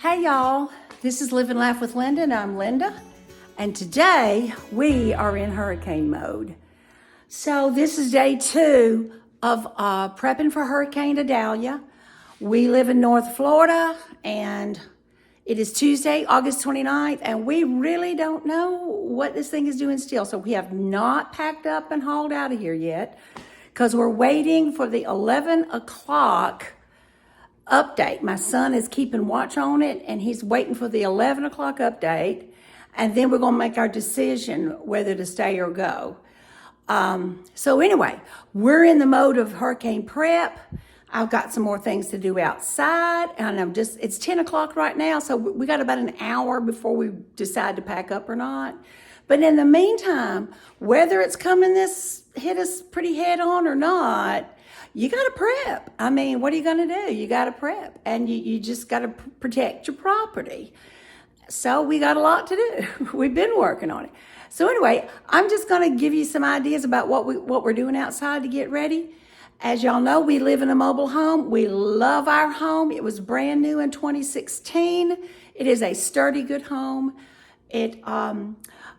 Hey y'all, this is Live and Laugh with Linda, and I'm Linda. And today we are in hurricane mode. So this is day 2 of prepping for Hurricane Idalia. We live in North Florida, and it is Tuesday, August 29th, and we really don't know what this thing is doing still. So we have not packed up and hauled out of here yet because we're waiting for the 11 o'clock update. My son is keeping watch on it, and he's waiting for the 11 o'clock update, and then we're going to make our decision whether to stay or go. So anyway, we're in the mode of hurricane prep. I've got some more things to do outside, and it's 10 o'clock right now, so we got about an hour before we decide to pack up or not. But in the meantime, whether it's hit us pretty head on or not, you got to prep. I mean, what are you going to do? You got to prep, and you just got to protect your property. So we got a lot to do. We've been working on it. So anyway, I'm just going to give you some ideas about what we're doing outside to get ready. As y'all know, we live in a mobile home. We love our home. It was brand new in 2016. It is a sturdy, good home.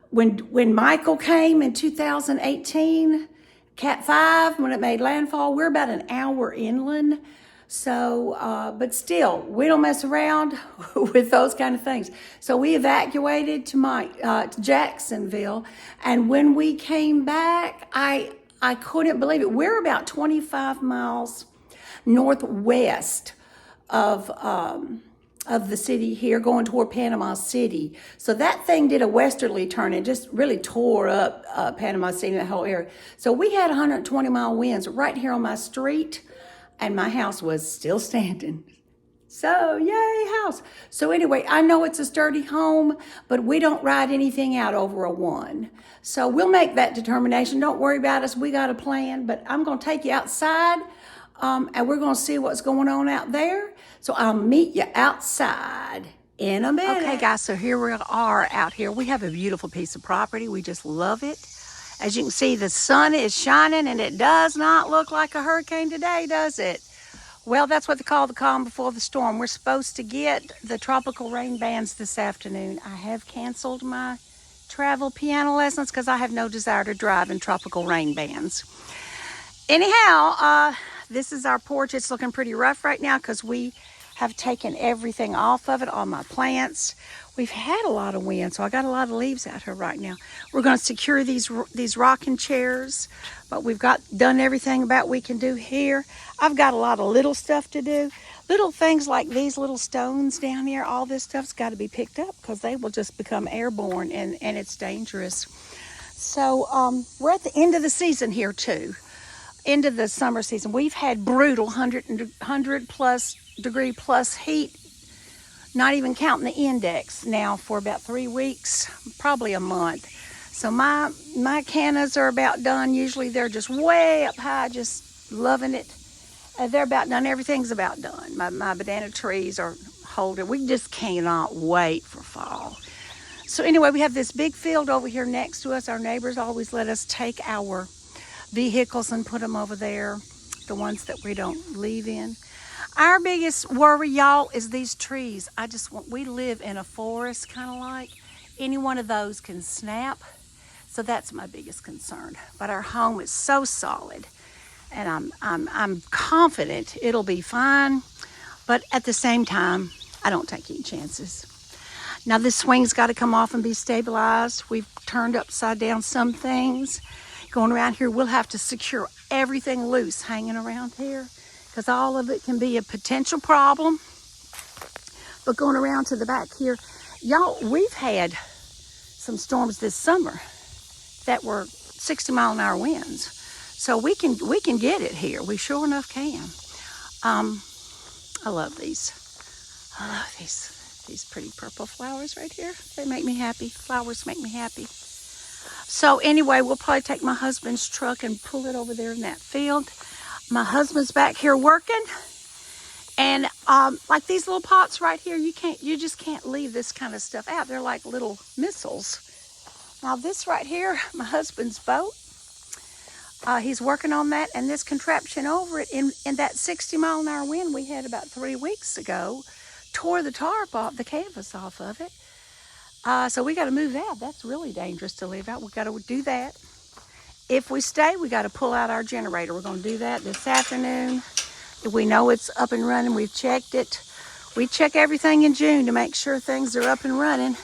When Michael came in 2018, Cat 5, when it made landfall, we're about an hour inland. So, but still, we don't mess around with those kind of things. So we evacuated to Jacksonville. And when we came back, I couldn't believe it. We're about 25 miles northwest of the city here, going toward Panama City. So that thing did a westerly turn and just really tore up Panama City, that whole area. So we had 120-mile winds right here on my street, and my house was still standing. So yay, house. So anyway, I know it's a sturdy home, but we don't ride anything out over a 1. So we'll make that determination. Don't worry about us. We got a plan, but I'm going to take you outside, and we're going to see what's going on out there. So I'll meet you outside in a minute. Okay, guys, so here we are out here. We have a beautiful piece of property. We just love it. As you can see, the sun is shining, and it does not look like a hurricane today, does it? Well, that's what they call the calm before the storm. We're supposed to get the tropical rain bands this afternoon. I have canceled my travel piano lessons because I have no desire to drive in tropical rain bands. Anyhow, this is our porch. It's looking pretty rough right now because we have taken everything off of it, all my plants. We've had a lot of wind, so I got a lot of leaves out here right now. We're going to secure these rocking chairs, but we've done everything about we can do here. I've got a lot of little stuff to do. Little things like these little stones down here, all this stuff's got to be picked up because they will just become airborne, and it's dangerous. So we're at the end of the season here too. End of the summer season. We've had brutal 100 plus degree plus heat, not even counting the index now, for about 3 weeks, probably a month. So my cannas are about done. Usually they're just way up high, just loving it. They're about done. Everything's about done. My banana trees are holding. We just cannot wait for fall. So anyway, we have this big field over here next to us. Our neighbors always let us take our vehicles and put them over there, the ones that we don't leave in. Our biggest worry, y'all, is these trees. We live in a forest, kind of like. Any one of those can snap. So that's my biggest concern. But our home is so solid, and I'm confident it'll be fine. But at the same time, I don't take any chances. Now this swing's got to come off and be stabilized. We've turned upside down some things. Going around here, we'll have to secure everything loose hanging around here, because all of it can be a potential problem. But going around to the back here, y'all, we've had some storms this summer that were 60-mile-an-hour winds. So we can get it here. We sure enough can. I love these. I love these pretty purple flowers right here. They make me happy. Flowers make me happy. So anyway, we'll probably take my husband's truck and pull it over there in that field. My husband's back here working, and like these little pots right here, you just can't leave this kind of stuff out. They're like little missiles. Now this right here, my husband's boat. He's working on that, and this contraption over it in that 60-mile-an-hour wind we had about 3 weeks ago tore the tarp off, the canvas off of it. So we got to move that. That's really dangerous to leave out. We got to do that. If we stay, we got to pull out our generator. We're going to do that this afternoon. If we know it's up and running, we've checked it. We check everything in June to make sure things are up and running.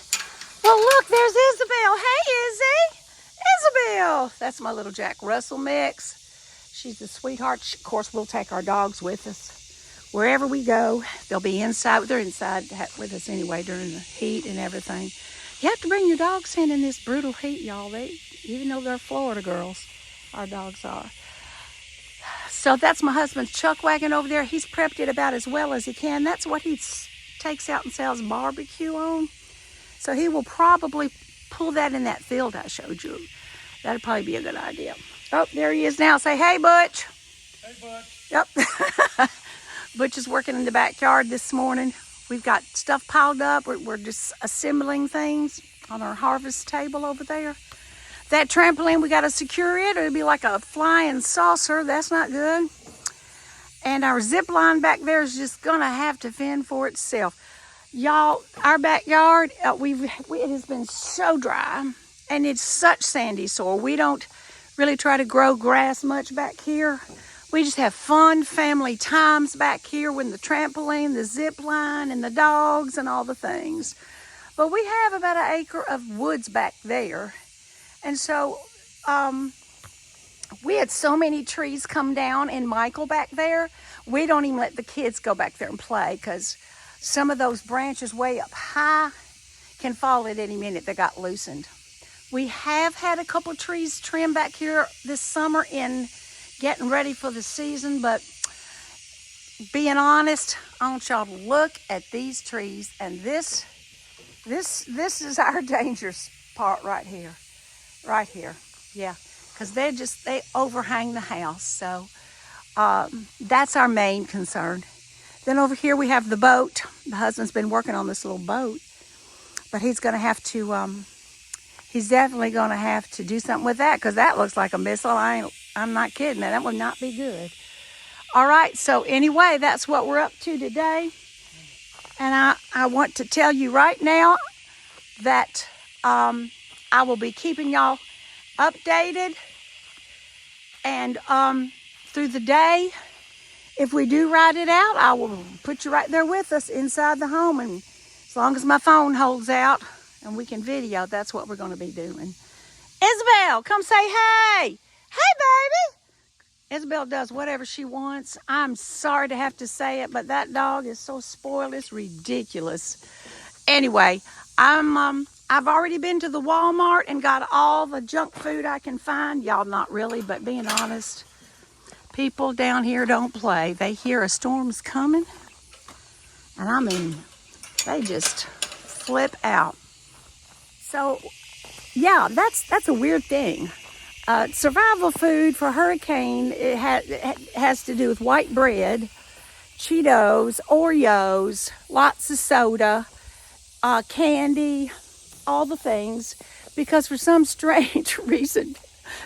Well, look, there's Isabel. Hey, Izzy. Isabel. That's my little Jack Russell mix. She's a sweetheart. Of course, we'll take our dogs with us. Wherever we go, they'll be inside. They're inside with us anyway during the heat and everything. You have to bring your dogs in this brutal heat, y'all. Even though they're Florida girls, our dogs are. So that's my husband's chuck wagon over there. He's prepped it about as well as he can. That's what he takes out and sells barbecue on. So he will probably pull that in that field I showed you. That'd probably be a good idea. Oh, there he is now. Say, hey, Butch. Hey, Butch. Yep. Butch is working in the backyard this morning. We've got stuff piled up. We're just assembling things on our harvest table over there. That trampoline, we got to secure it. It'll be like a flying saucer. That's not good. And our zip line back there is just going to have to fend for itself. Y'all, our backyard, it has been so dry. And it's such sandy soil. We don't really try to grow grass much back here. We just have fun family times back here with the trampoline, the zip line, and the dogs and all the things. But we have about an acre of woods back there. And so we had so many trees come down in Michael back there. We don't even let the kids go back there and play because some of those branches way up high can fall at any minute. They got loosened. We have had a couple of trees trimmed back here this summer in getting ready for the season, but being honest, I want y'all to look at these trees, and this is our dangerous part right here, yeah, because they overhang the house, so that's our main concern. Then over here we have the boat. The husband's been working on this little boat, but he's going to have to, he's definitely going to have to do something with that because that looks like a missile. I'm not kidding. That would not be good. All right. So anyway, that's what we're up to today. And I want to tell you right now that I will be keeping y'all updated and through the day. If we do ride it out, I will put you right there with us inside the home. And as long as my phone holds out and we can video, that's what we're going to be doing. Isabel, come say hey. Hey, baby. Isabel does whatever she wants. I'm sorry to have to say it, but that dog is so spoiled. It's ridiculous. Anyway, I've already been to the Walmart and got all the junk food I can find. Y'all not really, but being honest, people down here don't play. They hear a storm's coming, and I mean, they just flip out. So, yeah, that's a weird thing. Survival food for hurricane, it has to do with white bread, Cheetos, Oreos, lots of soda, candy, all the things, because for some strange reason,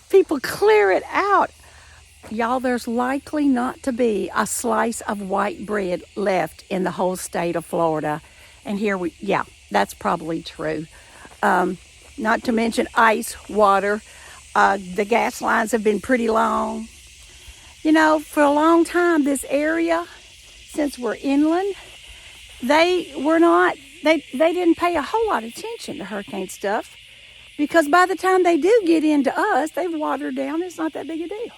people clear it out. Y'all, there's likely not to be a slice of white bread left in the whole state of Florida. And yeah, that's probably true. Not to mention ice, water. The gas lines have been pretty long. You know, for a long time, this area, since we're inland, they didn't pay a whole lot of attention to hurricane stuff because by the time they do get into us, they've watered down. It's not that big a deal.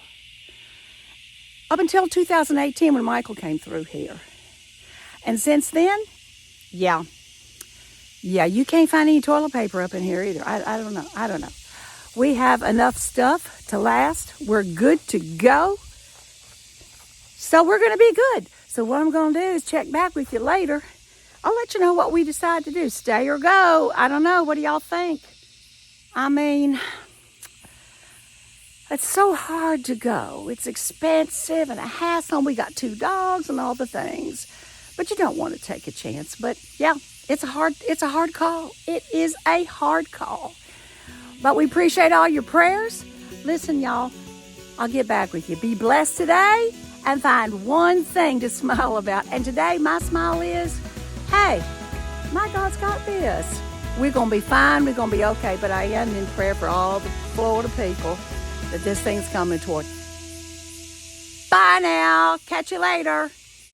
Up until 2018 when Michael came through here. And since then, yeah, you can't find any toilet paper up in here either. I don't know. We have enough stuff to last. We're good to go. So we're going to be good. So what I'm going to do is check back with you later. I'll let you know what we decide to do. Stay or go. I don't know. What do y'all think? I mean, it's so hard to go. It's expensive and a hassle. We got 2 dogs and all the things. But you don't want to take a chance. But yeah, it's a hard call. It is a hard call. But we appreciate all your prayers. Listen, y'all, I'll get back with you. Be blessed today and find one thing to smile about. And today, my smile is hey, my God's got this. We're going to be fine. We're going to be okay. But I am in prayer for all the Florida people that this thing's coming toward. Bye now. Catch you later.